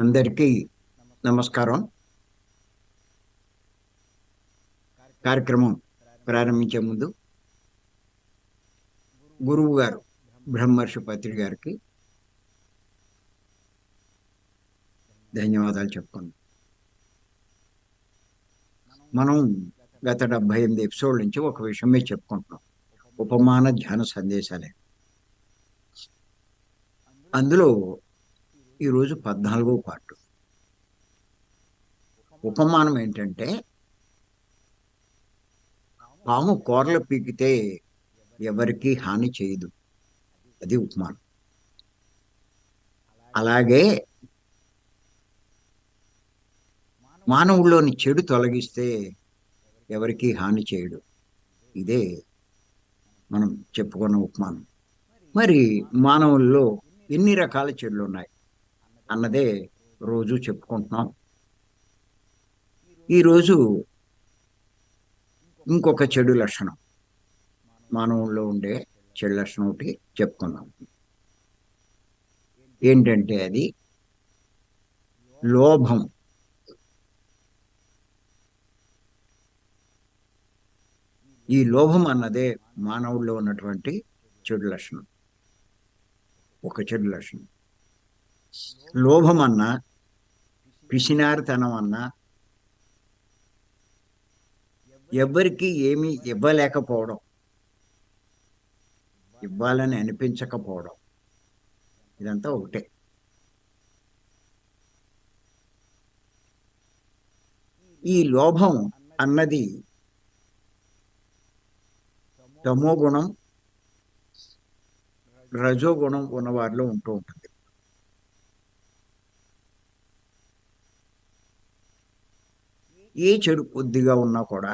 అందరికీ నమస్కారం. కార్యక్రమం ప్రారంభించే ముందు గురువు గారు బ్రహ్మర్షి పత్రి గారికి ధన్యవాదాలు చెప్పుకుందాం. మనం గత 78 ఎపిసోడ్ నుంచి ఒక విషయం మీద చెప్పుకుంటున్నాం. ఉపమాన ధ్యాన సందేశాలే. అందులో ఈరోజు 14వ పార్ట్. ఉపమానం ఏంటంటే, పాము కూరలు పీకితే ఎవరికీ హాని చేయదు. అది ఉపమానం. అలాగే మానవుల్లోని చెడు తొలగిస్తే ఎవరికీ హాని చేయడు. ఇదే మనం చెప్పుకున్న ఉపమానం. మరి మానవుల్లో ఎన్ని రకాల చెడులు ఉన్నాయి అన్నదే రోజు చెప్పుకుంటున్నాం. ఈరోజు ఇంకొక చెడు లక్షణం, మానవుల్లో ఉండే చెడు లక్షణం ఒకటి చెప్పుకుందాం. ఏంటంటే అది లోభం. ఈ లోభం అన్నదే మానవుల్లో ఉన్నటువంటి చెడు లక్షణం, ఒక చెడు లక్షణం. లోభం అన్నా, పిసినారితనం అన్నా, ఎవ్వరికి ఏమీ ఇవ్వలేకపోవడం, ఇవ్వాలని అనిపించకపోవడం, ఇదంతా ఒకటే. ఈ లోభం అన్నది తమో గుణం, రజోగుణం ఉన్న వారిలో ఉంటూ ఉంటుంది. ఏ చెడు కొద్దిగా ఉన్నా కూడా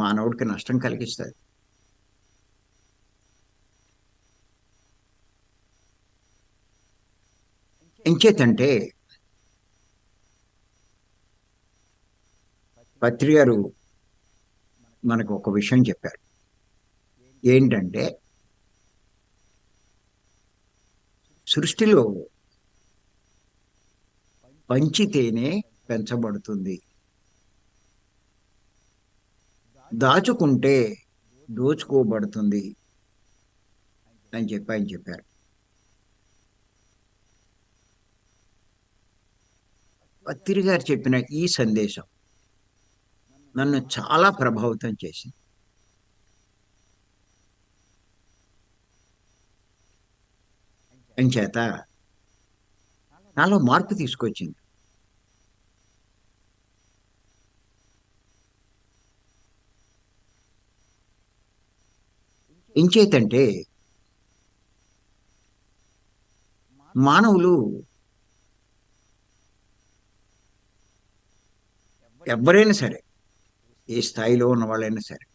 మానవుడికి నష్టం కలిగిస్తుంది. ఎంచేతంటే పత్రి గారు మనకు ఒక విషయం చెప్పారు. ఏంటంటే, సృష్టిలో పంచితేనే పెంచబడుతుంది, దాచుకుంటే దోచుకోబడుతుంది అని ఆయన చెప్పారు. పత్రి గారు చెప్పిన ఈ సందేశం నన్ను చాలా ప్రభావితం చేసింది. అంచేత నాలో మార్పు తీసుకొచ్చింది. ఎంచేతంటే మానవులు ఎవరైనా సరే, ఏ స్థాయిలో ఉన్న వాళ్ళైనా సరే,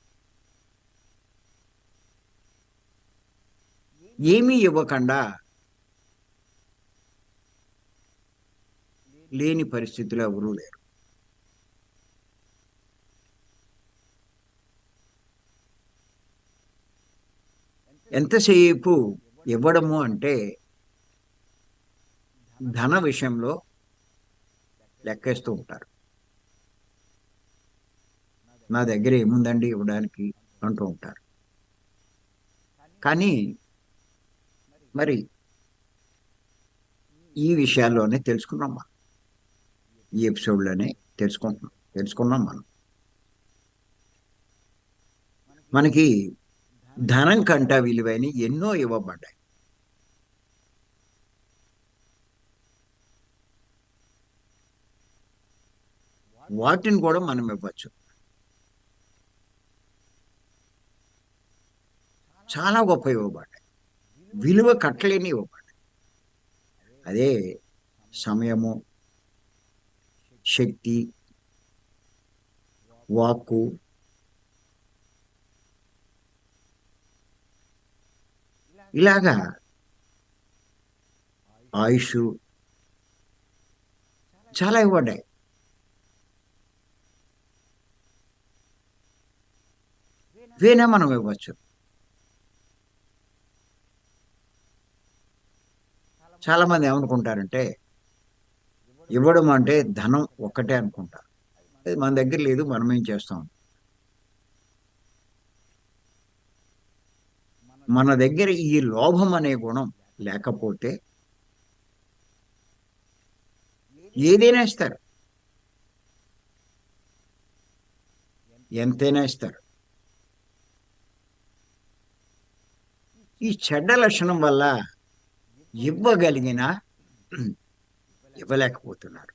ఏమీ ఇవ్వకుండా లేని పరిస్థితులు ఎవరూ లేరు. ఎంతసేపు ఇవ్వడము అంటే ధన విషయంలో లెక్కేస్తూ ఉంటారు. నా దగ్గర ఏముందండి ఇవ్వడానికి అంటూ ఉంటారు. కానీ మరి ఈ విషయాల్లోనే తెలుసుకున్నాం మనం. ఈ ఎపిసోడ్లోనే తెలుసుకున్నాం మనం. మనకి ధనం కంట విలువైన ఎన్నో ఇవ్వబడ్డాయి. వాటిని కూడా మనం ఇవ్వచ్చు. చాలా గొప్ప ఇవ్వబడ్డాయి, విలువ కట్టలేని ఇవ్వబడ్డాయి. అదే సమయము, శక్తి, వాక్కు, ఇలాగా ఆయుష్ చాలా ఇవ్వబడ్డాయి. ఇవేనా మనం ఇవ్వచ్చు. చాలా మంది ఏమనుకుంటారంటే, ఇవ్వడం అంటే ధనం ఒక్కటే అనుకుంటారు. అది మన దగ్గర లేదు, మనం ఏం చేస్తాం? మన దగ్గర ఈ లోభం అనే గుణం లేకపోతే ఏదైనా ఇస్తారు, ఎంతైనా ఇస్తారు. ఈ చెడ్డ లక్షణం వల్ల ఇవ్వగలిగిన ఇవ్వలేకపోతున్నారు.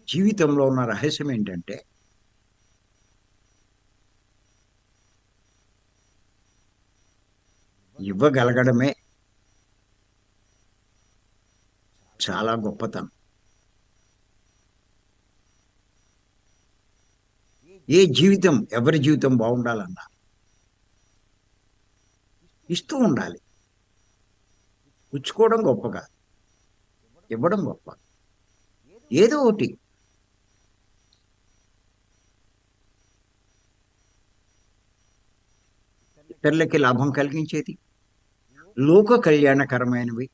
జీవితంలో ఉన్న రహస్యం ఏంటంటే ఇవ్వగలగడమే చాలా గొప్పతనం. ఎవరి జీవితం బాగుండాలన్నా ఇస్తూ ఉండాలి. పుచ్చుకోవడం గొప్ప కాదు, ఇవ్వడం గొప్ప. ఏదో ఒకటి. ఇతరులకి లాభం కలిగించేది, లోక కళ్యాణకరమైనవి,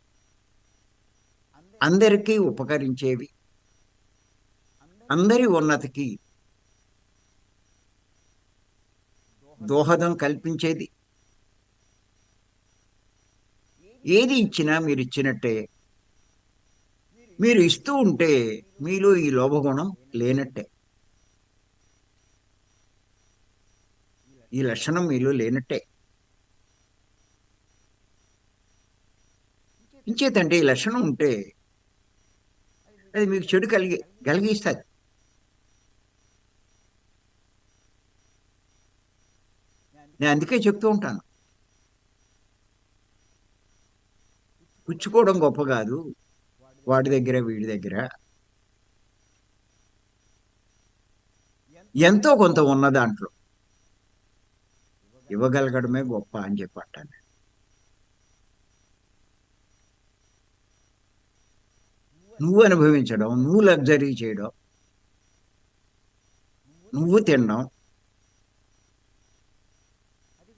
అందరికీ ఉపకరించేవి, అందరి ఉన్నతికి దోహదం కల్పించేది. ఏది ఇచ్చినా మీరు ఇచ్చినట్టే. మీరు ఇస్తూ ఉంటే మీలో ఈ లోభగుణం లేనట్టే, ఈ లక్షణం మీలో లేనట్టే. ఇంచేతంటే ఈ లక్షణం ఉంటే అది మీకు చెడు కలిగిస్తుంది. నేను అందుకే చెప్తూ ఉంటాను, పుచ్చుకోవడం గొప్ప కాదు, వాడి దగ్గర వీడి దగ్గర ఎంతో కొంత ఉన్న దాంట్లో ఇవ్వగలగడమే గొప్ప అని చెప్పంటాను. నువ్వు అనుభవించడం, నువ్వు లగ్జరీ చేయడం, నువ్వు తినడం,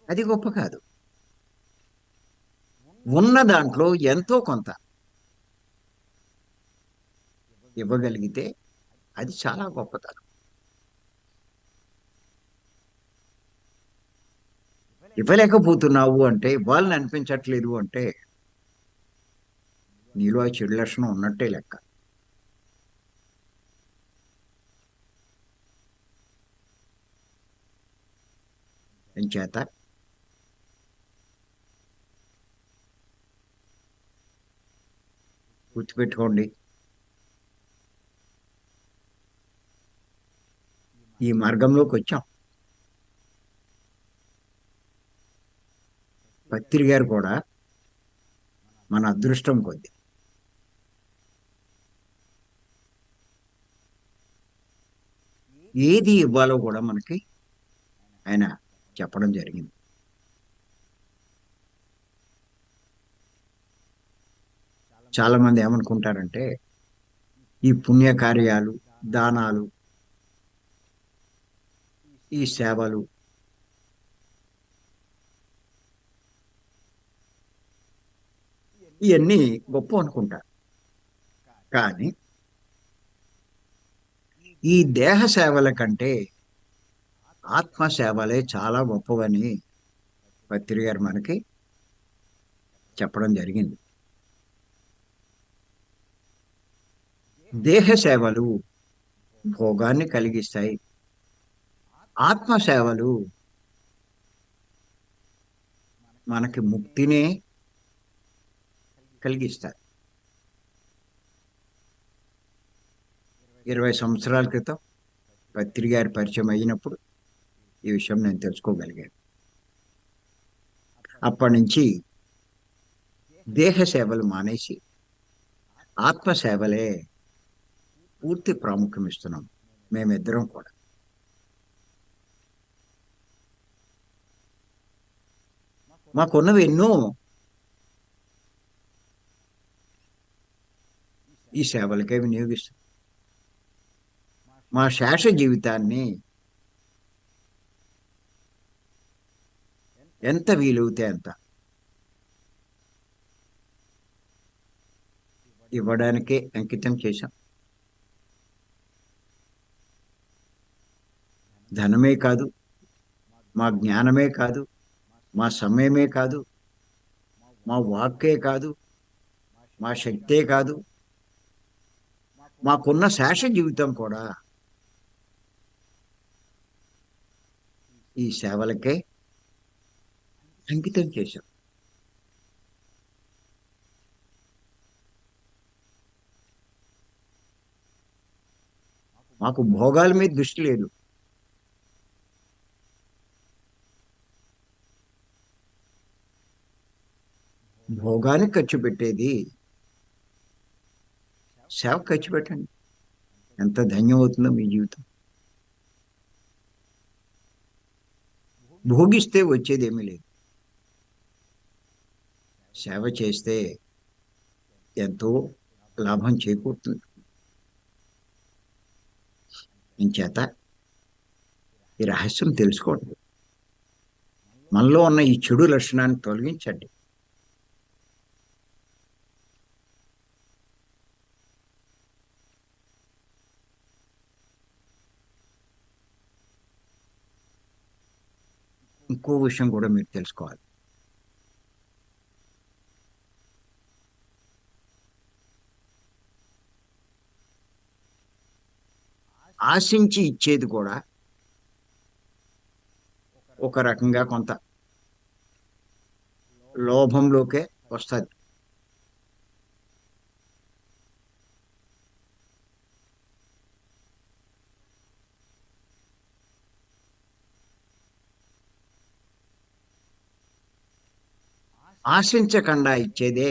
అది గొప్ప కాదు. ఉన్న దాంట్లో ఎంతో కొంత ఇవ్వగలిగితే అది చాలా గొప్పతనం. ఇవ్వలేకపోతున్నావు అంటే, ఇవ్వాలని అనిపించట్లేదు అంటే నీలో ఆ చెడు లక్షణం ఉన్నట్టే లెక్క. ఎంచేత గుర్తుపెట్టుకోండి, ఈ మార్గంలోకి వచ్చాం. పత్రి గారు కూడా మన అదృష్టం కొద్ది ఏది ఇవ్వాలో కూడా మనకి ఆయన చెప్పడం జరిగింది. చాలా మంది ఏమనుకుంటారంటే ఈ పుణ్యకార్యాలు, దానాలు, ఈ సేవలు ఇవన్నీ గొప్ప అనుకుంటారు. కానీ ఈ దేహ సేవల కంటే ఆత్మ సేవలే చాలా గొప్పవని పత్రి గారు మనకి చెప్పడం జరిగింది. దేహ సేవలు భోగాన్ని కలిగిస్తాయి, ఆత్మ సేవలు మనకి ముక్తినే కలిగిస్తాయి. 20 సంవత్సరాల క్రితం పత్రి గారి పరిచయం అయినప్పుడు ఈ విషయం నేను తెలుసుకోగలిగాను. అప్పటి నుంచి దేహ సేవలు మానేసి ఆత్మ సేవలే పూర్తి ప్రాముఖ్యం ఇస్తున్నాం మేమిద్దరం కూడా. మాకున్నవి ఎన్నో ఈ సేవలకే వినియోగిస్తాం. మా శేష జీవితాన్ని ఎంత వీలవుతే అంత ఇవ్వడానికే అంకితం చేశాం. ధనమే కాదు, మా జ్ఞానమే కాదు, మా సమయమే కాదు, మా వాక్కే కాదు, మా శక్తే కాదు, మాకున్న శేష జీవితం కూడా ఈ సేవలకే అంకితం చేశాం. మాకు భోగాల మీద దృష్టి లేదు. భోగానికి ఖర్చు పెట్టేది సేవ ఖర్చు పెట్టండి. ఎంత ధన్యం అవుతుందో మీ జీవితం. భోగిస్తే వచ్చేది ఏమీ లేదు. సేవ చేస్తే ఎంతో లాభం చేకూరుతుంది. ఇంచేత ఈ రహస్యం తెలుసుకోండి. మనలో ఉన్న ఈ చెడు లక్షణాన్ని తొలగించండి. ఇంకో విషయం కూడా మీరు తెలుసుకోవాలి. ఆశించి ఇచ్చేది కూడా ఒక రకంగా కొంత లోభంలోకే వస్తుంది. ఆశించకుండా ఇచ్చేదే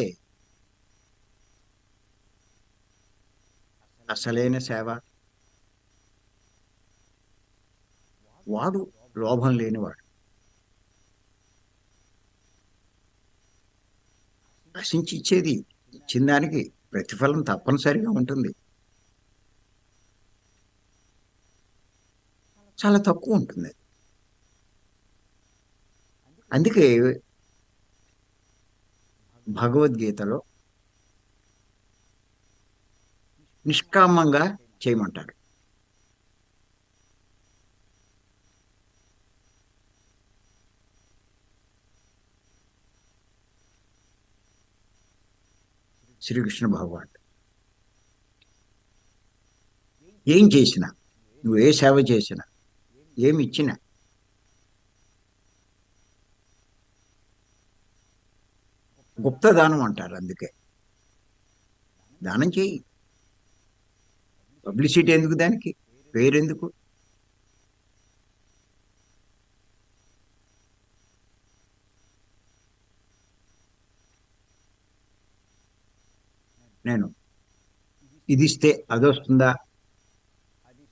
అసలైన సేవ. వాడు లోభం లేనివాడు. ఆశించి ఇచ్చేది ఇచ్చిన దానికి ప్రతిఫలం తప్పనిసరిగా ఉంటుంది. చాలా తక్కువ ఉంటుంది. అందుకే భగవద్గీతలో నిష్కామంగా చేయమంటారు. శ్రీకృష్ణ భగవాన్ ఏం చేసినా, నువ్వు ఏ సేవ చేసినా, ఏమి ఇచ్చినా గుప్త దానం అంటారు. అందుకే దానం చేయి. పబ్లిసిటీ ఎందుకు, దానికి పేరెందుకు? నేను ఇది ఇస్తే అది వస్తుందా,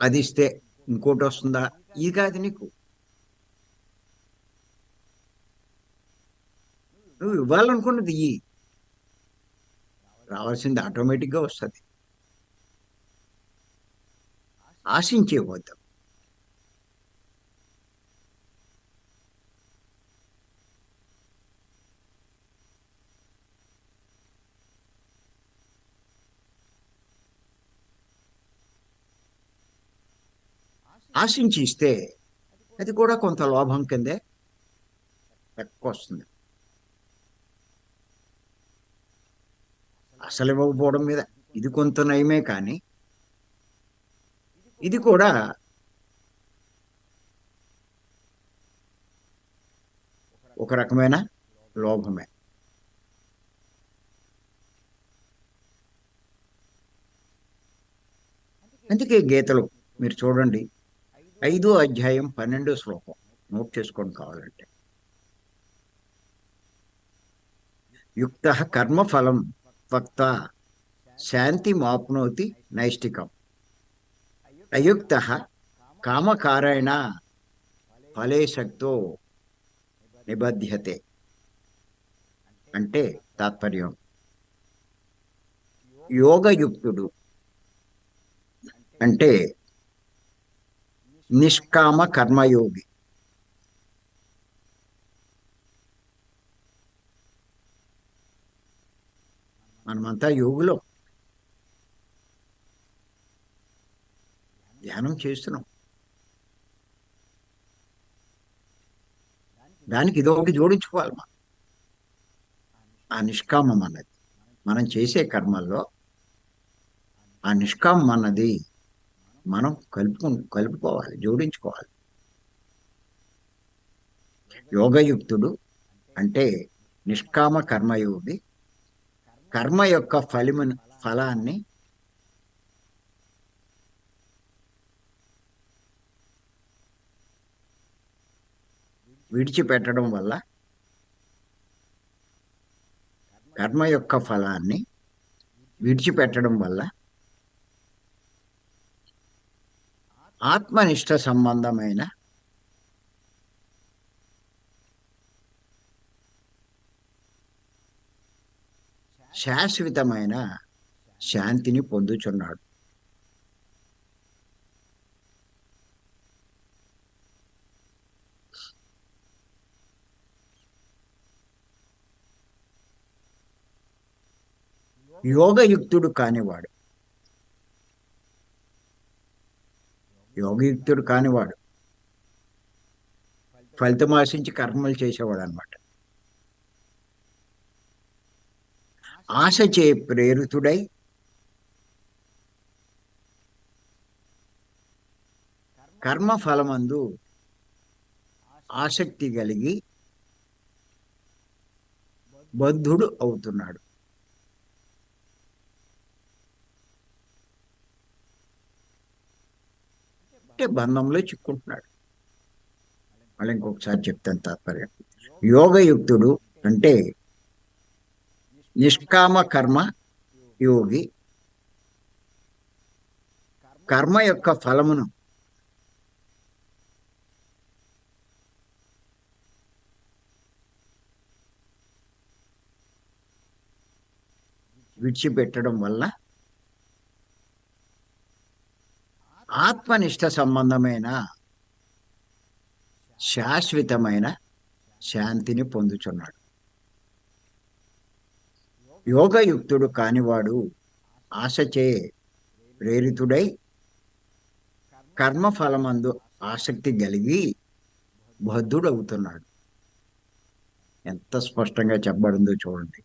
అది ఇస్తే ఇంకోటి వస్తుందా, ఇది కాదు నీకు. నువ్వు ఇవ్వాలనుకున్నది ఇయ్యి, రావాల్సింది ఆటోమేటిక్గా వస్తుంది. ఆశించే పోతాం. ఆశించి ఇస్తే అది కూడా కొంత లోభం కిందే ఎక్కువ వస్తుంది. అసలు ఇవ్వకపోవడం మీద ఇది కొంత నయమే, కానీ ఇది కూడా ఒక రకమైన లోభమే. అందుకే గీతలు మీరు చూడండి, 5వ అధ్యాయం 12వ శ్లోకం నోట్ చేసుకోండి కావాలంటే. యుక్త కర్మఫలం త్వక్త శాంతి మాప్నోతి నైష్టికం, అయుక్త కామకారేణ ఫలే శక్తో నిబధ్యతే. అంటే తాత్పర్యం, యోగయుక్తుడు అంటే నిష్కామ కర్మయోగి. మనమంతా యోగులో ధ్యానం చేస్తున్నాం. దానికి ఇదొకటి జోడించుకోవాలి మనం. ఆ నిష్కామం అన్నది మనం చేసే కర్మల్లో ఆ నిష్కామం అన్నది మనం కలుపుకోవాలి, జోడించుకోవాలి. యోగయుక్తుడు అంటే నిష్కామ కర్మయోగి కర్మ యొక్క ఫలాన్ని విడిచిపెట్టడం వల్ల, కర్మ యొక్క ఫలాన్ని విడిచిపెట్టడం వల్ల ఆత్మనిష్ట సంబంధమైన శాశ్వతమైన శాంతిని పొందుచున్నాడు. యోగయుక్తుడు కానివాడు యోగయుక్తుడు కానివాడు ఫలితం ఆశించి కర్మలు చేసేవాడు అనమాట. ఆశచే ప్రేరితుడై కర్మ ఫలమందు ఆసక్తి కలిగి బద్ధుడు అవుతున్నాడు. అంటే బంధంలో చిక్కుంటున్నాడు. మళ్ళీ ఇంకొకసారి చెప్తాను తాత్పర్యం. యోగయుక్తుడు అంటే నిష్కామ కర్మ యోగి కర్మ యొక్క ఫలమును విడిచిపెట్టడం వల్ల ఆత్మనిష్ట సంబంధమైన శాశ్వతమైన శాంతిని పొందుచున్నాడు. యోగయుక్తుడు కానివాడు ఆశచే ప్రేరితుడై కర్మఫలమందు ఆసక్తి కలిగి బద్ధుడవుతున్నాడు. ఎంత స్పష్టంగా చెప్పబడిందో చూడండి.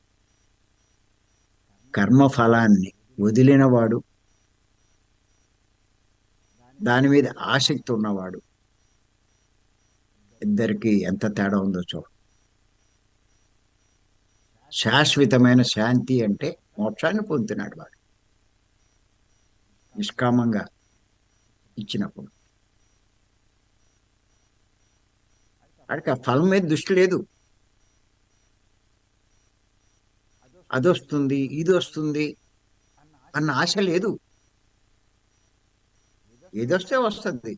కర్మఫలాన్ని వదిలినవాడు, దాని మీద ఆసక్తి ఉన్నవాడు, ఇద్దరికి ఎంత తేడా ఉందో చూడండి. శాశ్వతమైన శాంతి అంటే మోక్షాన్ని పొందుతున్నాడు వాడు నిష్కామంగా ఇచ్చినప్పుడు. వాడికి ఆ ఫలం మీద దృష్టి లేదు. అదొస్తుంది ఇది వస్తుంది అన్న ఆశ లేదు. ఏదొస్తే వస్తుంది.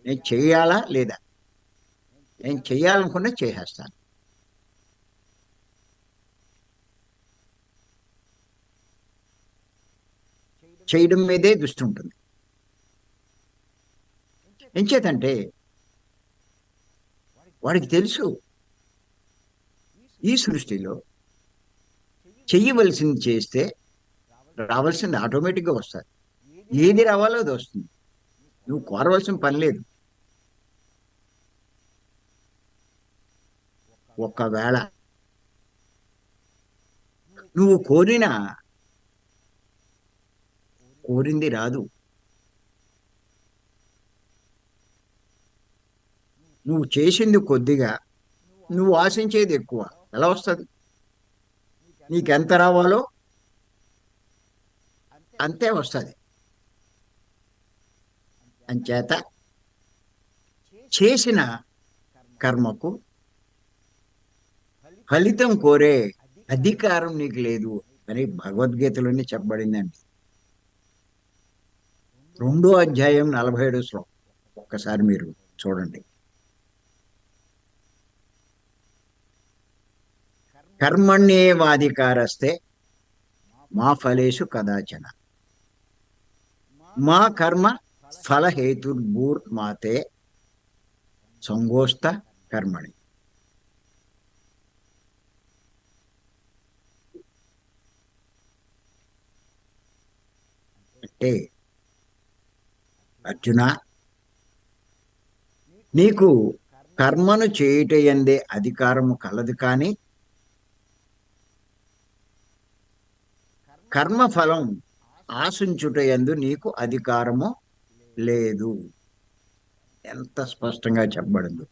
నేను చెయ్యాలా లేదా, నేను చెయ్యాలనుకున్నా చేసేస్తాను. చేయడం మీదే దృష్టి ఉంటుంది. ఎంచేతంటే వాడికి తెలుసు ఈ సృష్టిలో చెయ్యవలసింది చేస్తే రావాల్సింది ఆటోమేటిక్గా వస్తుంది. ఏది రావాలో అది వస్తుంది. నువ్వు కోరవలసిన పని లేదు. ఒకవేళ నువ్వు కోరింది రాదు. నువ్వు చేసింది కొద్దిగా, నువ్వు ఆశించేది ఎక్కువ. ఎలా వస్తుంది? నీకెంత రావాలో అంతే వస్తుంది. అంచేత చేసిన కర్మకు ఫలితం కోరే అధికారం నీకు లేదు అని భగవద్గీతలోనే చెప్పబడిందండి. 2వ అధ్యాయం 47వ శ్లోకం ఒక్కసారి మీరు చూడండి. కర్మణ్యేవాధికారస్తే మా ఫలేషు కదాచన మా కర్మ ఫలహేతుర్భూర్మాతే సంగోస్త కర్మణి. అంటే అర్జున, నీకు కర్మను చేయుటయందే అధికారము కలదు, కానీ కర్మఫలం ఆశించుటయందు నీకు అధికారము లేదు. ఎంత స్పష్టంగా చెప్పబడింది.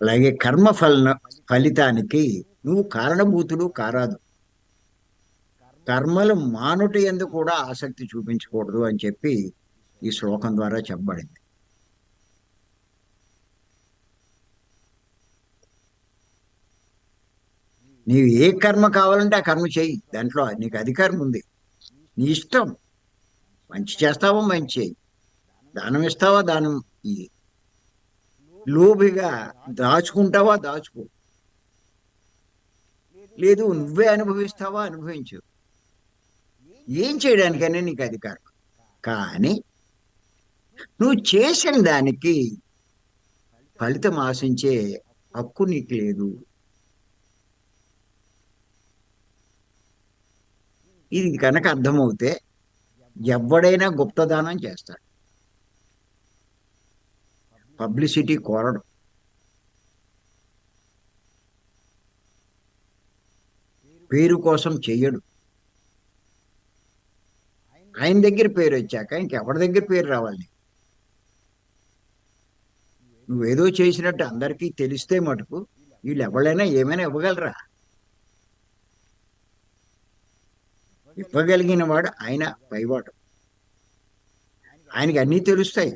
అలాగే ఫలితానికి నువ్వు కారణభూతుడు కారాదు. కర్మలు మానుట యందు కూడా ఆసక్తి చూపించకూడదు అని చెప్పి ఈ శ్లోకం ద్వారా చెప్పబడింది. నీవు ఏ కర్మ కావాలంటే ఆ కర్మ చేయి, దాంట్లో నీకు అధికారం ఉంది. నీ ఇష్టం. మంచి చేస్తావో మంచి చేయి, దానం ఇస్తావా దానం ఇయ్యి, లోబిగా దాచుకుంటావా దాచుకో, లేదు నువ్వే అనుభవిస్తావా అనుభవించు. ఏం చేయడానికైనా నీకు అధికారం. కానీ నువ్వు చేసిన దానికి ఫలితం ఆశించే హక్కు నీకు లేదు. ఇది కనుక అర్థమవుతే ఎవడైనా గుప్తదానం చేస్తాడు. పబ్లిసిటీ కోరడు. పేరు కోసం చెయ్యడు. ఆయన దగ్గర పేరు వచ్చాక ఇంకెవరి దగ్గర పేరు రావాలి? నువ్వేదో చేసినట్టు అందరికీ తెలిస్తే మటుకు వీళ్ళు ఎవరైనా ఏమైనా ఇవ్వగలరా? ఇవ్వగలిగిన వాడు ఆయన పైవాడు. ఆయనకి అన్నీ తెలుస్తాయి.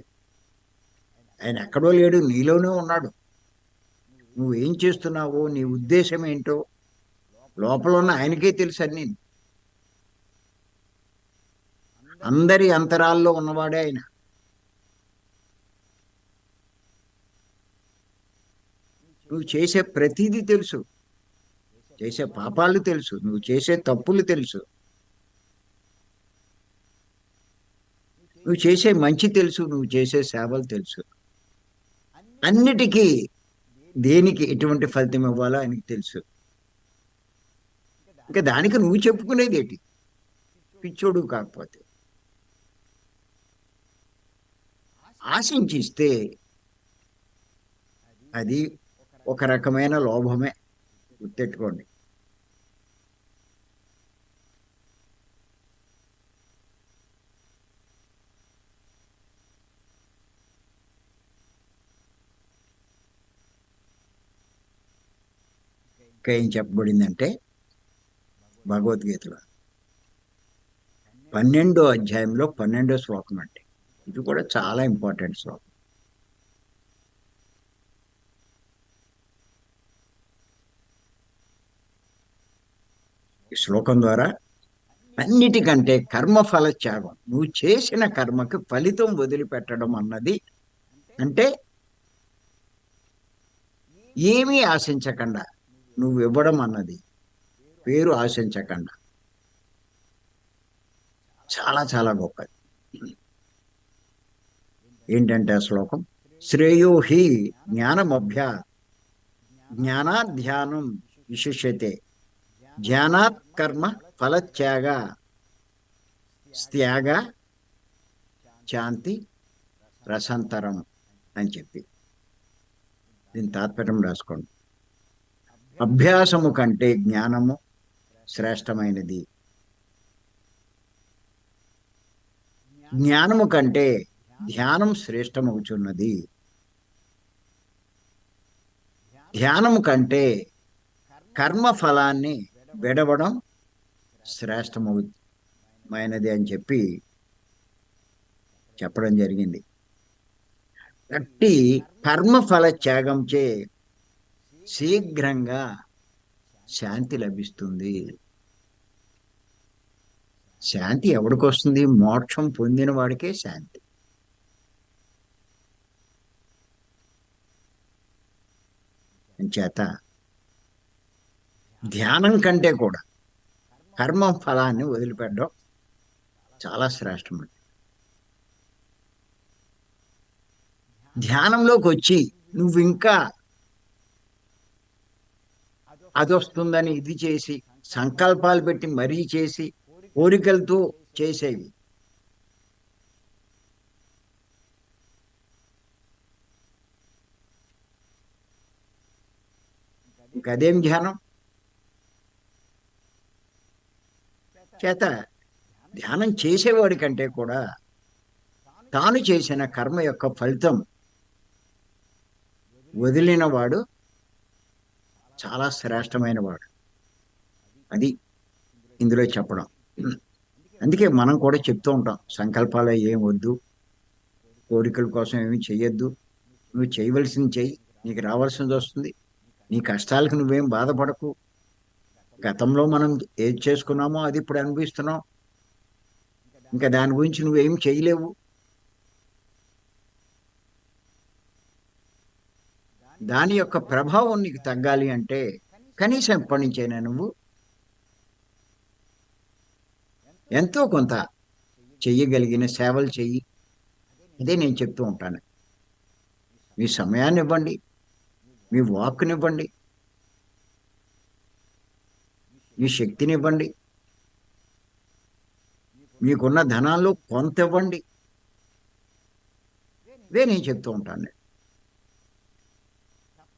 ఆయన ఎక్కడో లేడు, నీలోనే ఉన్నాడు. నువ్వేం చేస్తున్నావో, నీ ఉద్దేశం ఏంటో లోపల ఉన్న ఆయనకే తెలుసు అన్నీ. అందరి అంతరాల్లో ఉన్నవాడే ఆయన. నువ్వు చేసే ప్రతిదీ తెలుసు. చేసే పాపాలు తెలుసు, నువ్వు చేసే తప్పులు తెలుసు, నువ్వు చేసే మంచి తెలుసు, నువ్వు చేసే సేవలు తెలుసు. అన్నిటికీ దేనికి ఎటువంటి ఫలితం ఇవ్వాలో ఆయనకి తెలుసు. ఇంకా దానికి నువ్వు చెప్పుకునేది ఏంటి? పిచ్చోడు కాకపోతే. ఆశించిస్తే అది ఒక రకమైన లోభమే, గుర్తెట్టుకోండి. ఇంకా ఏం చెప్పబడిందంటే భగవద్గీతలో 12వ అధ్యాయంలో 12వ శ్లోకం అంటే ఇది కూడా చాలా ఇంపార్టెంట్ శ్లోకం. ఈ శ్లోకం ద్వారా అన్నిటికంటే కర్మఫల త్యాగం, నువ్వు చేసిన కర్మకి ఫలితం వదిలిపెట్టడం అన్నది అంటే ఏమీ ఆశించకుండా నువ్వు ఇవ్వడం అన్నది, పేరు ఆశించకుండా, చాలా చాలా గొప్పది. ఏంటంటే ఆ శ్లోకం, శ్రేయో హి జ్ఞానాధ్యానం విశిష్యతే, ధ్యానాత్ కర్మ ఫలత్యాగ త్యాగ శాంతి రసంతరం అని చెప్పి దీని తాత్పర్యం రాసుకోండి. అభ్యాసము కంటే జ్ఞానము శ్రేష్టమైనది, జ్ఞానము కంటే ధ్యానం శ్రేష్టమవుచున్నది, ధ్యానము కంటే కర్మ ఫలాన్ని విడవడం శ్రేష్టమైనది అని చెప్పి చెప్పడం జరిగింది. అట్టి కర్మఫల త్యాగంచే శీఘ్రంగా శాంతి లభిస్తుంది. శాంతి ఎవరికి వస్తుంది? మోక్షం పొందిన వాడికే శాంతి. అంచేత ధ్యానం కంటే కూడా కర్మ ఫలాన్ని వదిలిపెట్టడం చాలా శ్రేష్టమైనది. ధ్యానంలోకి వచ్చి నువ్వు ఇంకా అదొస్తుందని ఇది చేసి సంకల్పాలు పెట్టి మరీ చేసి కోరికలతో చేసేవి ఇంకదేం ధ్యానం చేత ధ్యానం చేసేవాడి కంటే కూడా తాను చేసిన కర్మ యొక్క ఫలితం వదిలిన వాడు చాలా శ్రేష్టమైన వాడు. అది ఇందులో చెప్పడం. అందుకే మనం కూడా చెప్తూ ఉంటాం, సంకల్పాలు ఏం వద్దు, కోరికల కోసం ఏమి చెయ్యొద్దు, నువ్వు చేయవలసింది చెయ్యి, నీకు రావాల్సింది వస్తుంది, నీ కష్టాలకు నువ్వేం బాధపడకు, గతంలో మనం ఏది చేసుకున్నామో అది ఇప్పుడు అనుభవిస్తున్నాం, ఇంకా దాని గురించి నువ్వేం చేయలేవు, దాని యొక్క ప్రభావం నీకు తగ్గాలి అంటే కనీసం ఎప్పటి నుంచైనా నువ్వు ఎంతో కొంత చెయ్యగలిగిన సేవలు చెయ్యి. అదే నేను చెప్తూ ఉంటాను. మీ సమయాన్ని ఇవ్వండి, మీ వాక్కునివ్వండి, మీ శక్తినివ్వండి, మీకున్న ధనాల్లో కొంత ఇవ్వండి. ఇవే నేను చెప్తూ ఉంటాను.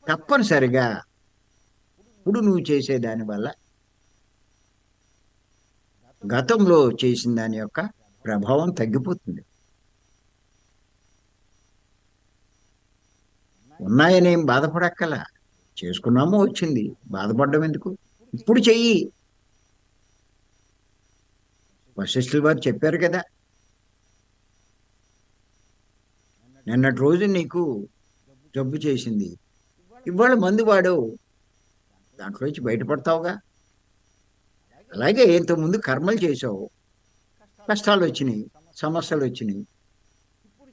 తప్పనిసరిగా ఇప్పుడు నువ్వు చేసే దాని వల్ల గతంలో చేసిన దాని యొక్క ప్రభావం తగ్గిపోతుంది. ఉన్నాయనేం బాధపడక్కల, చేసుకున్నామో వచ్చింది, బాధపడడం ఎందుకు, ఇప్పుడు చెయ్యి. వశిష్ఠుల వారు చెప్పారు కదా, నిన్నటి రోజు నీకు జబ్బు చేసింది, ఇవాళ మందు వాడు, దాంట్లోంచి బయటపడతావుగా. అలాగే ఇంతకుముందు కర్మలు చేసావు, కష్టాలు వచ్చినాయి, సమస్యలు వచ్చినాయి,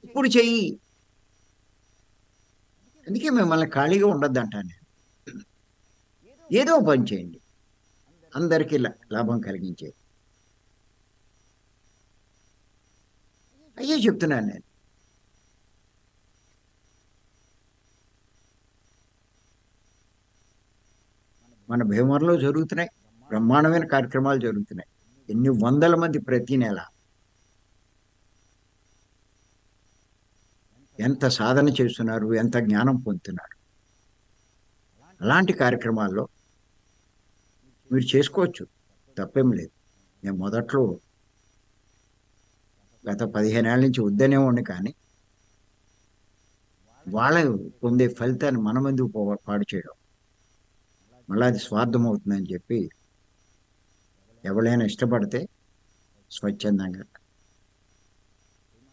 ఇప్పుడు చెయ్యి. అందుకే మిమ్మల్ని ఖాళీగా ఉండొద్దు అంటాను. ఏదో పని చేయండి, అందరికీ లాభం కలిగించే. అయ్యే చెప్తున్నాను నేను. మన భీమవరంలో జరుగుతున్నాయి బ్రహ్మాండమైన కార్యక్రమాలు జరుగుతున్నాయి. ఎన్ని వందల మంది ప్రతి నెల ఎంత సాధన చేస్తున్నారు, ఎంత జ్ఞానం పొందుతున్నారు. అలాంటి కార్యక్రమాల్లో మీరు చేసుకోవచ్చు, తప్పేం లేదు. నేను మొదట్లో గత 15 ఏళ్ళ నుంచి వద్దనేవాడిని, కానీ వాళ్ళ పొందే ఫలితాన్ని మనం ఎందుకు పాడు చేయడం, మళ్ళీ అది స్వార్థం అవుతుందని చెప్పి ఎవరైనా ఇష్టపడితే స్వచ్ఛందంగా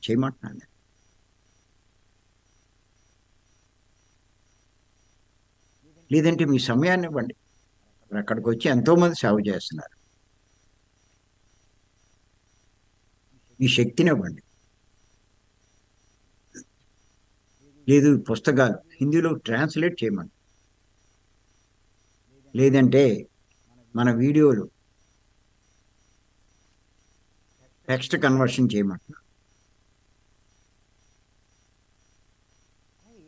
చేయమంటున్నాను. లేదంటే మీ సమయాన్ని ఇవ్వండి, అక్కడికి వచ్చి ఎంతోమంది సేవ చేస్తున్నారు. మీ శక్తిని ఇవ్వండి. లేదు పుస్తకాలు హిందీలో ట్రాన్స్లేట్ చేయమండి, లేదంటే మన వీడియోలు టెక్స్ట్ కన్వర్షన్ చేయమంటున్నా.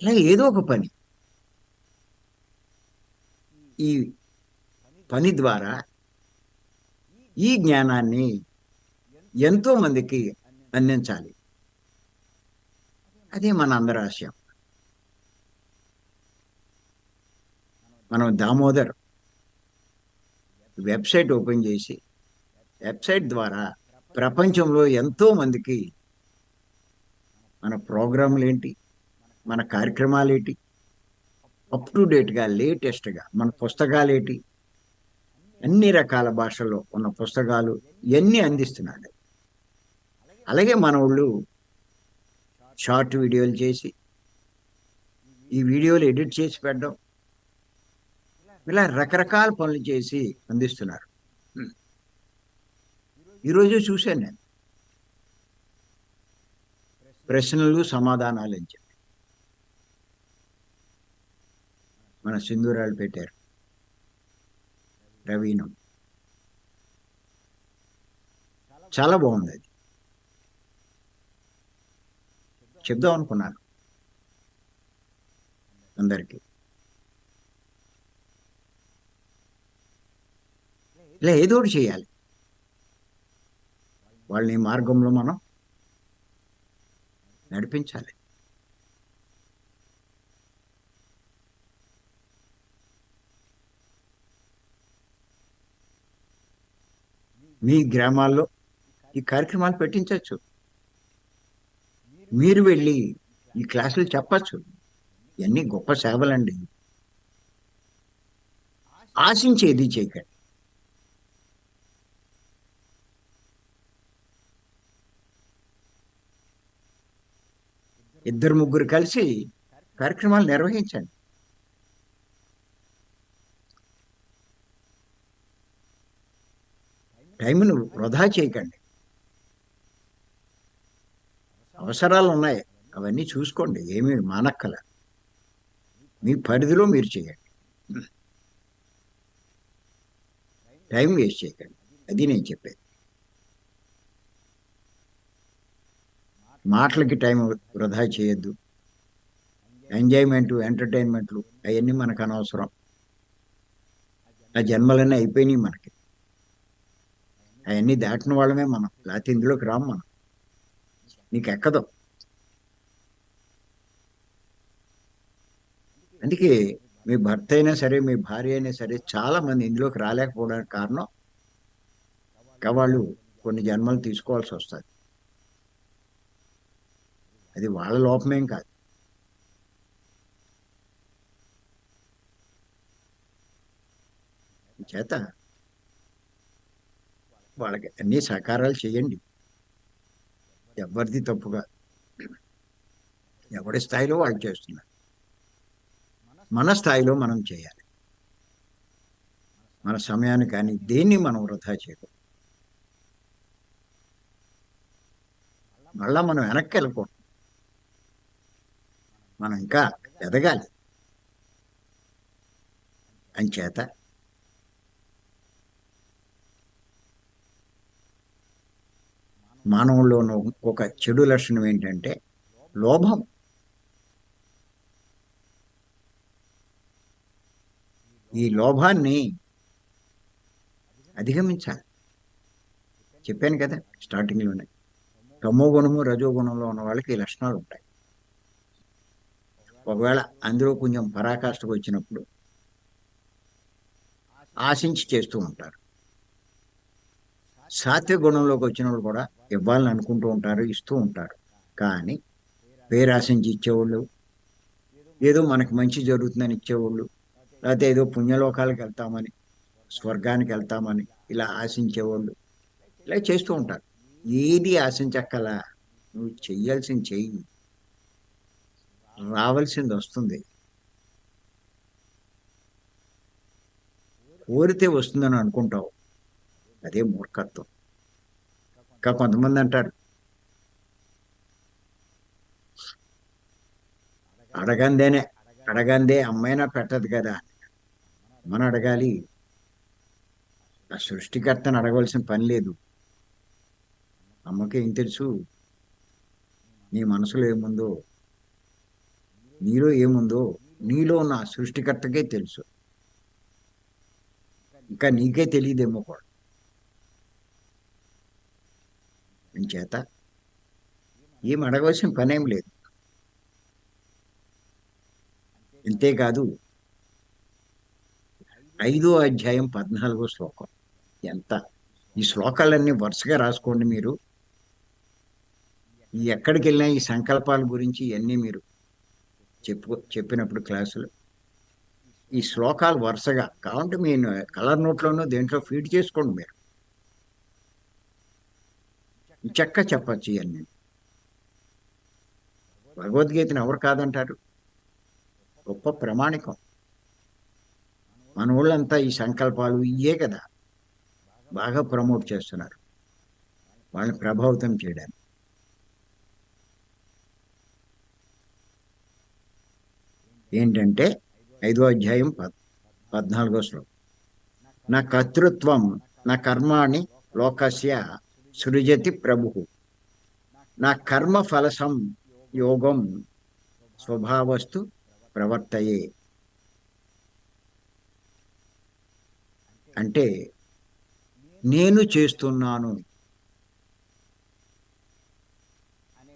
ఇలా ఏదో ఒక పని, ఈ పని ద్వారా ఈ జ్ఞానాన్ని ఎంతో మందికి అందించాలి. అదే మన అందరి ఆశయం. మనం దామోదర్ వెబ్సైట్ ఓపెన్ చేసి వెబ్సైట్ ద్వారా ప్రపంచంలో ఎంతో మందికి మన ప్రోగ్రాంలు ఏంటి, మన కార్యక్రమాలు ఏంటి, అప్ టు డేట్గా లేటెస్ట్గా మన పుస్తకాలు ఏంటి, అన్ని రకాల భాషల్లో ఉన్న పుస్తకాలు ఇవన్నీ అందిస్తున్నాడు. అలాగే మన వాళ్ళు షార్ట్ వీడియోలు చేసి ఈ వీడియోలు ఎడిట్ చేసి పెట్టడం, ఇలా రకరకాల పనులు చేసి అందిస్తున్నారు. ఈరోజు చూశాను నేను, ప్రశ్నలు సమాధానాలు అని చెప్పి మన సింధూరాలు పెట్టారు. రవీనం చాలా బాగుంది, అది చెప్దాం అనుకున్నాను. అందరికీ. ఇలా ఏదో ఒకటి చేయాలి. వాళ్ళని ఈ మార్గంలో మనం నడిపించాలి. మీ గ్రామాల్లో ఈ కార్యక్రమాలు పెట్టించవచ్చు. మీరు వెళ్ళి ఈ క్లాసులు చెప్పచ్చు. ఇవన్నీ గొప్ప సేవలండి. ఆశించేది చేయకండి. ఇద్దరు ముగ్గురు కలిసి కార్యక్రమాలు నిర్వహించండి. టైంను వృధా చేయకండి. అవసరాలు ఉన్నాయి, అవన్నీ చూసుకోండి, ఏమీ మానక్కల. మీ పరిధిలో మీరు చేయండి. టైం వేస్ట్ చేయకండి. అది నేను చెప్పేది. మాటలకి టైం వృధా చేయొద్దు. ఎంజాయ్మెంట్, ఎంటర్టైన్మెంట్లు అవన్నీ మనకు అనవసరం. ఆ జన్మలన్నీ అయిపోయినాయి మనకి. అవన్నీ దాటిన వాళ్ళమే మనం, లేకపోతే ఇందులోకి రాము మనం. నీకు ఎక్కదు. అందుకే మీ భర్త అయినా సరే, మీ భార్య అయినా సరే, చాలా మంది ఇందులోకి రాలేకపోవడానికి కారణం వాళ్ళు కొన్ని జన్మలు తీసుకోవాల్సి వస్తుంది. అది వాళ్ళ లోపమేం కాదు. చేత వాళ్ళకి అన్ని సహకారాలు చేయండి. ఎవరిది తప్పుగా, ఎవరి స్థాయిలో వాళ్ళు చేస్తున్నారు. మన స్థాయిలో మనం చేయాలి. మన సమయాన్ని కానీ దేన్ని మనం వృధా చేయకూడదు. మళ్ళా మనం వెనక్కి వెళ్ళకూడదు. మనం ఇంకా ఎదగాలి. అంచేత మానవుల్లో ఉన్న ఒక చెడు లక్షణం ఏంటంటే లోభం. ఈ లోభాన్ని అధిగమించాలి. చెప్పాను కదా స్టార్టింగ్లోనే, తమో గుణము రజో గుణంలో ఉన్న వాళ్ళకి ఈ లక్షణాలు ఉంటాయి. ఒకవేళ అందులో కొంచెం పరాకాష్ఠకు వచ్చినప్పుడు ఆశించి చేస్తూ ఉంటారు. సాత్విక గుణంలోకి వచ్చిన వాళ్ళు కూడా ఇవ్వాలని అనుకుంటూ ఉంటారు, ఇస్తూ ఉంటారు. కానీ పేరాశించి ఇచ్చేవాళ్ళు, ఏదో మనకు మంచి జరుగుతుందని ఇచ్చేవాళ్ళు, లేకపోతే ఏదో పుణ్యలోకాలకు వెళ్తామని, స్వర్గానికి వెళ్తామని ఇలా ఆశించేవాళ్ళు ఇలా చేస్తూ ఉంటారు. ఏది ఆశించక్కల, నువ్వు చెయ్యాల్సింది చెయ్యి, రావాల్సింది వస్తుంది. కోరితే వస్తుందని అనుకుంటావు, అదే మూర్ఖత్వం. ఇంకా కొంతమంది అంటారు, అడగందేనే అడగందే అమ్మైనా పెట్టదు కదా. మనం అడగాలి. ఆ సృష్టికర్తను అడగవలసిన పని లేదు. అమ్మకి ఏం తెలుసు నీ మనసులో ఏముందో, నీలో ఏముందో, నీలో ఉన్న ఆ సృష్టికర్తకే తెలుసు. ఇంకా నీకే తెలియదేమో కూడా. చేత ఏం అడగవలసిన పనేం లేదు. అంతేకాదు 5వ అధ్యాయం 14వ శ్లోకం ఎంత, ఈ శ్లోకాలన్నీ వరుసగా రాసుకోండి. మీరు ఎక్కడికి వెళ్ళినా ఈ సంకల్పాల గురించి ఇవన్నీ మీరు చెప్పినప్పుడు క్లాసులు ఈ శ్లోకాలు వరుసగా కావాలంటే మీ కలర్ నోట్లోనూ దేంట్లో ఫీడ్ చేసుకోండి. మీరు చక్క చెప్పచ్చు ఇవన్నీ. భగవద్గీతను ఎవరు కాదంటారు? గొప్ప ప్రమాణికం. మన ఊళ్ళంతా ఈ సంకల్పాలు ఇయే కదా బాగా ప్రమోట్ చేస్తున్నారు, వాళ్ళని ప్రభావితం చేయడానికి. ఏంటంటే 5వ అధ్యాయం 14వ శ్లోకం, నా కర్తృత్వం నా కర్మాణి లోకస్య సృజతి ప్రభు, నా కర్మ ఫలసం యోగం స్వభావస్తు ప్రవర్తయే అంటే నేను చేస్తున్నాను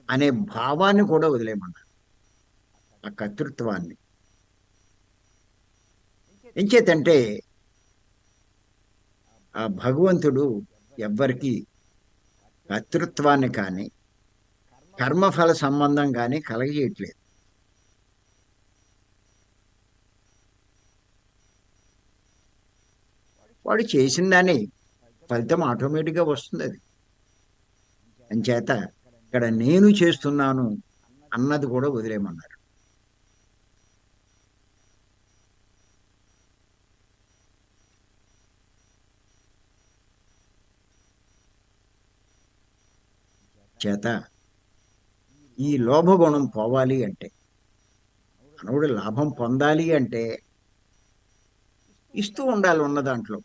అనే భావాన్ని కూడా వదిలేయమన్నారు, ఆ కర్తృత్వాన్ని. ఎంచేతంటే ఆ భగవంతుడు ఎవ్వరికి కర్తృత్వాన్ని కానీ కర్మఫల సంబంధం కానీ కలగజేయట్లేదు. వాడు చేసిన దాన్ని ఫలితం ఆటోమేటిక్గా వస్తుంది. అది అంచేత ఇక్కడ నేను చేస్తున్నాను అన్నది కూడా వదిలేయమన్నారు. చేత ఈ లోభగుణం పోవాలి అంటే, మనవుడు లాభం పొందాలి అంటే ఇస్తూ ఉండాలి, ఉన్న దాంట్లో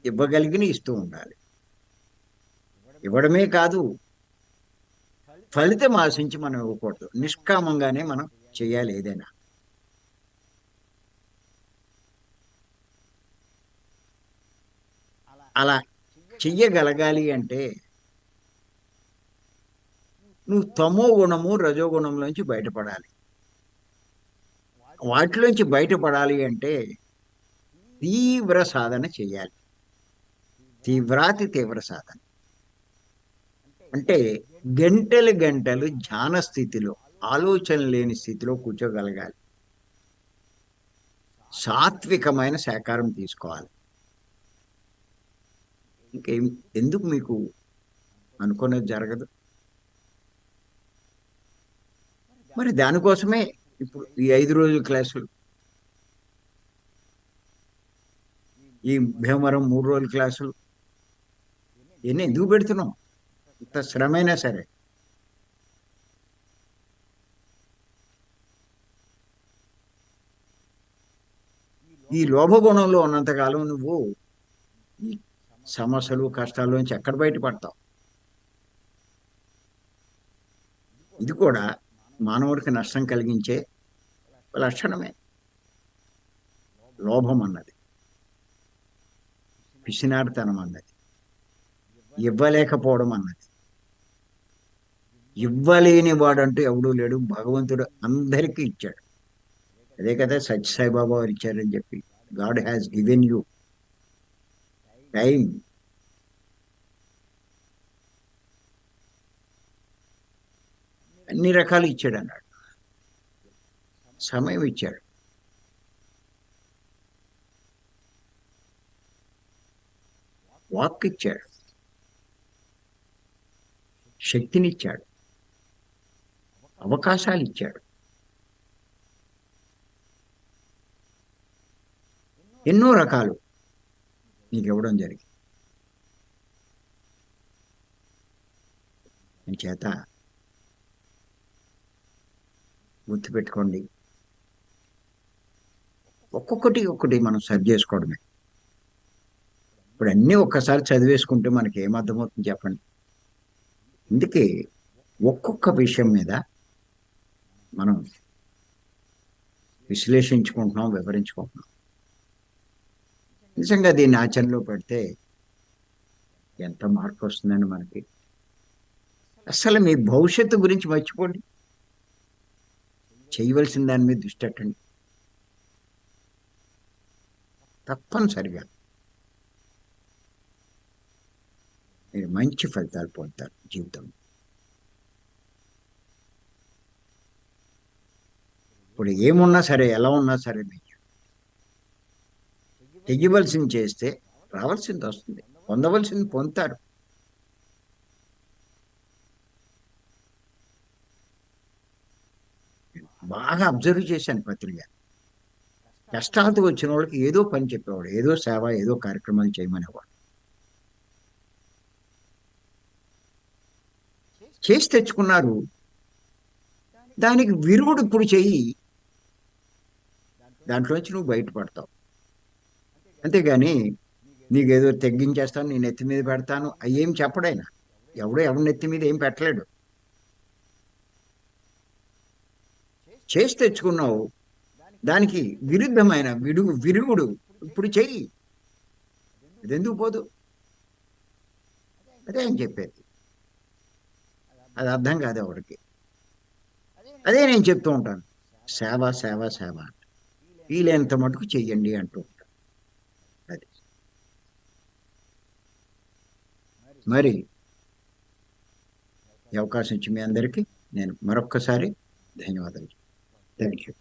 ఇవ్వగలిగిన ఇస్తూ ఉండాలి. ఇవ్వడమే కాదు, ఫలితం ఆశించి మనం ఇవ్వకూడదు. నిష్కామంగానే మనం చేయాలి ఏదైనా. అలా చెయ్యగలగాలి అంటే నువ్వు తమో గుణము రజోగుణంలోంచి బయటపడాలి. వాటిలోంచి బయటపడాలి అంటే తీవ్ర సాధన చేయాలి. తీవ్ర సాధన అంటే గంటలు గంటలు ధ్యాన స్థితిలో, ఆలోచన లేని స్థితిలో కూర్చోగలగాలి. సాత్వికమైన శాకారం తీసుకోవాలి. ఇంకేం ఎందుకు మీకు అనుకునేది జరగదు? మరి దానికోసమే ఇప్పుడు ఈ 5 రోజుల క్లాసులు, ఈ భీమవరం 3 రోజుల క్లాసులు ఇవన్నీ ఎందుకు పెడుతున్నాం? ఇంత శ్రమైనా సరే. ఈ లోభగుణంలో ఉన్నంతకాలం నువ్వు ఈ సమస్యలు కష్టాల్లోంచి ఎక్కడ బయటపడతావు? ఇది కూడా మానవుడికి నష్టం కలిగించే లక్షణమే, లోభం అన్నది, పిసినారితనం అన్నది, ఇవ్వలేకపోవడం అన్నది. ఇవ్వలేని వాడంటూ ఎవడూ లేడు. భగవంతుడు అందరికీ ఇచ్చాడు. అదే కదా సత్యసాయిబాబా వారు ఇచ్చారని చెప్పి, God has given you time. అన్ని రకాలు ఇచ్చాడు అన్నాడు. సమయం ఇచ్చాడు, వాక్ ఇచ్చాడు, శక్తినిచ్చాడు, అవకాశాలు ఇచ్చాడు, ఎన్నో రకాలు నీకు ఇవ్వడం జరిగింది. చేత గుర్తుపెట్టుకోండి, ఒక్కొక్కటి మనం సరి చేసుకోవడమే. ఇప్పుడు అన్నీ ఒక్కసారి చదివేసుకుంటే మనకి ఏమర్థమవుతుంది చెప్పండి? అందుకే ఒక్కొక్క విషయం మీద మనం విశ్లేషించుకుంటున్నాం, వివరించుకుంటున్నాం. నిజంగా దీన్ని ఆచరణలో పెడితే ఎంత మార్పు వస్తుందండి మనకి. అసలు మీ భవిష్యత్తు గురించి మర్చిపోండి, చేయవలసిన దాని మీద దృష్టి పెట్టండి. తప్పనిసరిగా మీరు మంచి ఫలితాలు పొందుతారు జీవితం. ఇప్పుడు ఏమున్నా సరే, ఎలా ఉన్నా సరే, మీకు చెయ్యవలసింది చేస్తే రావాల్సింది వస్తుంది, పొందవలసింది పొందుతారు. బాగా అబ్జర్వ్ చేశాను పత్రిక. కష్టాలతో వచ్చిన వాళ్ళకి ఏదో పని చెప్పేవాడు, ఏదో సేవ, ఏదో కార్యక్రమాలు చేయమనేవాడు. చేసి తెచ్చుకున్నారు. దానికి విరుగుడు ఇప్పుడు చెయ్యి, దాంట్లోంచి నువ్వు బయటపడతావు. అంతేగాని నీకేదో తగ్గించేస్తాను, నేను ఎత్తి మీద పెడతాను అయ్యేం చెప్పడైనా. ఎవరి నెత్తి మీద ఏం పెట్టలేడు. చేసి తెచ్చుకున్నావు, దానికి విరుద్ధమైన విరుగుడు ఇప్పుడు చెయ్యి. అది ఎందుకు పోదు? అదే అని చెప్పేది. అది అర్థం కాదు ఎవరికి. అదే నేను చెప్తూ ఉంటాను. సేవ సేవ సేవ. వీలైనంత మటుకు చెయ్యండి అంటూ ఉంటాను. అది మరి ఈ అవకాశం ఇచ్చి మీ అందరికీ నేను మరొక్కసారి ధన్యవాదాలు. Thank you.